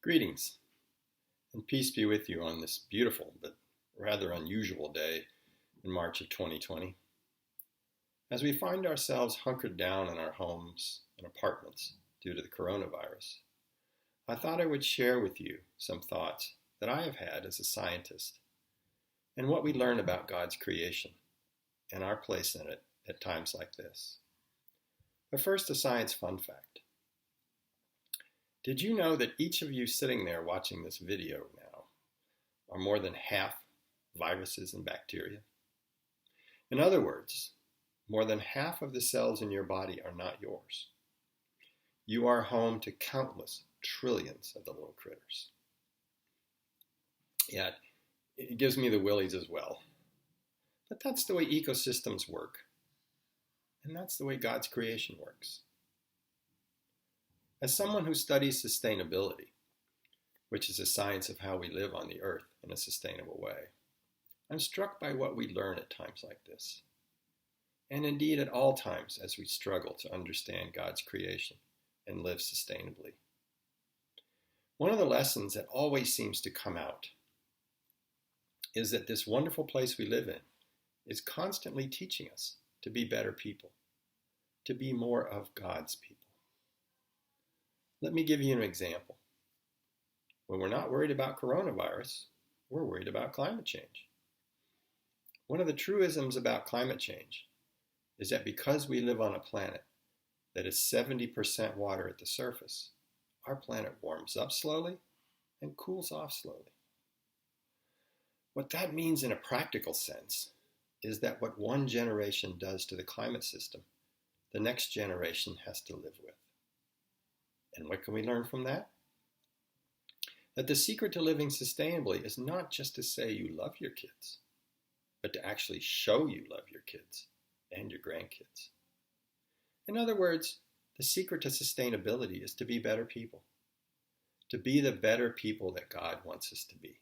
Greetings, and peace be with you on this beautiful but rather unusual day in March of 2020. As we find ourselves hunkered down in our homes and apartments due to the coronavirus, I thought I would share with you some thoughts that I have had as a scientist and what we learn about God's creation and our place in it at times like this. But first, a science fun fact. Did you know that each of you sitting there watching this video now are more than half viruses and bacteria? In other words, more than half of the cells in your body are not yours. You are home to countless trillions of the little critters. Yeah, it gives me the willies as well. But that's the way ecosystems work. And that's the way God's creation works. As someone who studies sustainability, which is a science of how we live on the earth in a sustainable way, I'm struck by what we learn at times like this, and indeed at all times as we struggle to understand God's creation and live sustainably. One of the lessons that always seems to come out is that this wonderful place we live in is constantly teaching us to be better people, to be more of God's people. Let me give you an example. When we're not worried about coronavirus, we're worried about climate change. One of the truisms about climate change is that because we live on a planet that is 70% water at the surface, our planet warms up slowly and cools off slowly. What that means in a practical sense is that what one generation does to the climate system, the next generation has to live with. And what can we learn from that? That the secret to living sustainably is not just to say you love your kids, but to actually show you love your kids and your grandkids. In other words, the secret to sustainability is to be better people, to be the better people that God wants us to be.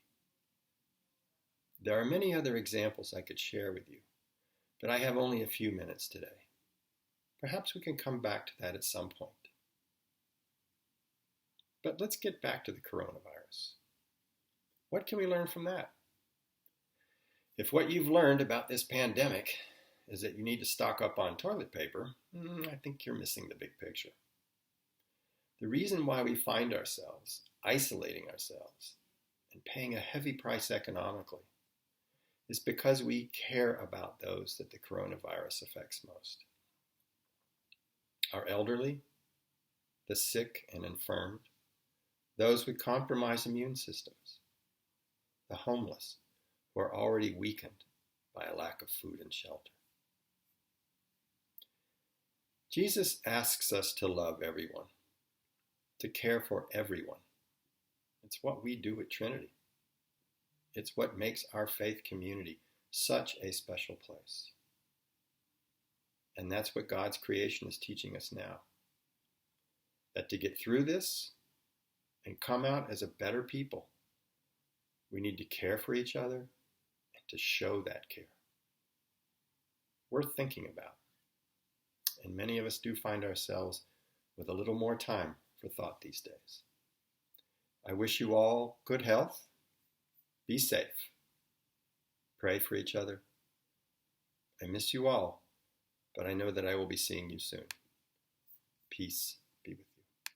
There are many other examples I could share with you, but I have only a few minutes today. Perhaps we can come back to that at some point. But let's get back to the coronavirus. What can we learn from that? If what you've learned about this pandemic is that you need to stock up on toilet paper, I think you're missing the big picture. The reason why we find ourselves isolating ourselves and paying a heavy price economically is because we care about those that the coronavirus affects most. Our elderly, the sick and infirmed, those with compromised immune systems, the homeless who are already weakened by a lack of food and shelter. Jesus asks us to love everyone, to care for everyone. It's what we do at Trinity. It's what makes our faith community such a special place. And that's what God's creation is teaching us now. That to get through this and come out as a better people, we need to care for each other and to show that care. Worth thinking about. And many of us do find ourselves with a little more time for thought these days. I wish you all good health. Be safe. Pray for each other. I miss you all, but I know that I will be seeing you soon. Peace.